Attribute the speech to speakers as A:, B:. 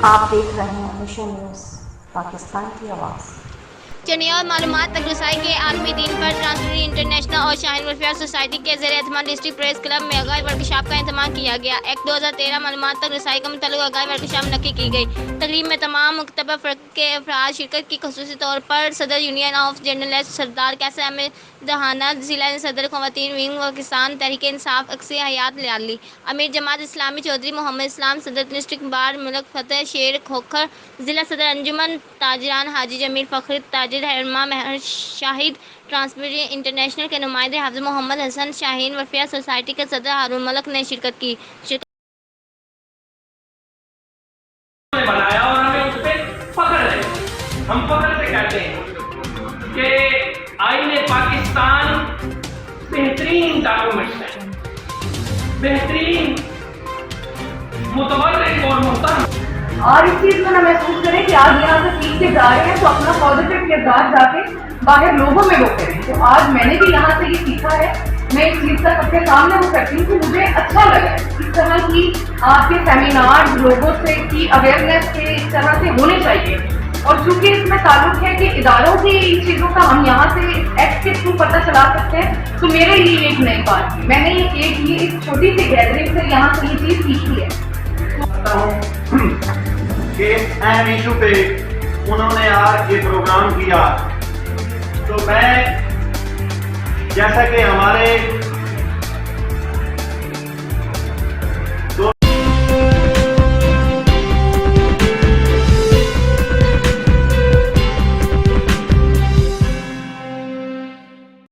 A: आप देख रहे हैं मिशन न्यूज़, पाकिस्तान की आवाज़।
B: चनिया और मालूमात तक रसाई के आलमी दिन पर ट्रांसपेरेंसी इंटरनेशनल और शाहीन वेलफेयर सोसाइटी के ज़ेर एहतमाम डिस्ट्रिक्ट प्रेस क्लब में आगाही वर्कशॉप का इंतजाम किया गया। एक्ट 2013 मालूमात तक रसाई का मुताल्लिक़ आगाही वर्कशॉप मुनक्किद की गई। तकरीब में तमाम मुख्तलिफ फ़िरक़ के अफराद शिरकत की, ख़ुसूसी तौर पर सदर यूनियन ऑफ जर्नलिस्ट सरदार कैसर अहमद दहाना, ज़िला सदर ख़वातीन विंग व किसान तहरीक इंसाफ अक्सी हयात लाली, अमीर जमात इस्लामी चौधरी मोहम्मद इस्लाम, सदर डिस्ट्रिक्ट बार मुल्क फ़तेह शेर खोखर, ज़िला सदर अंजुमन ताजरान हाजी जमील फ़खर ताजिर हरमा महर शाहिद, ट्रांसपेरेंसी इंटरनेशनल के नुमाइंदे हाफ़िज़ मोहम्मद हसन, शाहीन वेलफेयर सोसाइटी के सदर हारून मलिक ने शिरकत की।
C: बनाया और हमें उस पे फख्र है। हम फख्र से कहते हैं कि आईने पाकिस्तान बेहतरीन डॉक्यूमेंट्स है, बेहतरीन मुतवर्रिक और मुहतरम।
D: और इस चीज को ना महसूस करें कि आज यहाँ से सीख के जा रहे हैं तो अपना पॉजिटिव किरदार जाके बाहर लोगों में वो करें। तो आज मैंने भी यहाँ से ये सीखा है, मैं इस चीज का सबके सामने वो करती हूँ कि मुझे अच्छा लगा इस तरह की आपके सेमिनार लोगों से की अवेयरनेस के इस तरह से होने चाहिए। और चूंकि इसमें ताल्लुक है कि इदारों की चीजों का हम यहाँ से एक्ट के थ्रू पता चला सकते हैं, तो मेरे लिए एक नई बात थी। मैंने एक छोटी सी गैदरिंग से यहाँ से ये चीज सीखी है
E: कि अहम इशू पे उन्होंने आज ये प्रोग्राम किया। तो मैं, जैसा कि हमारे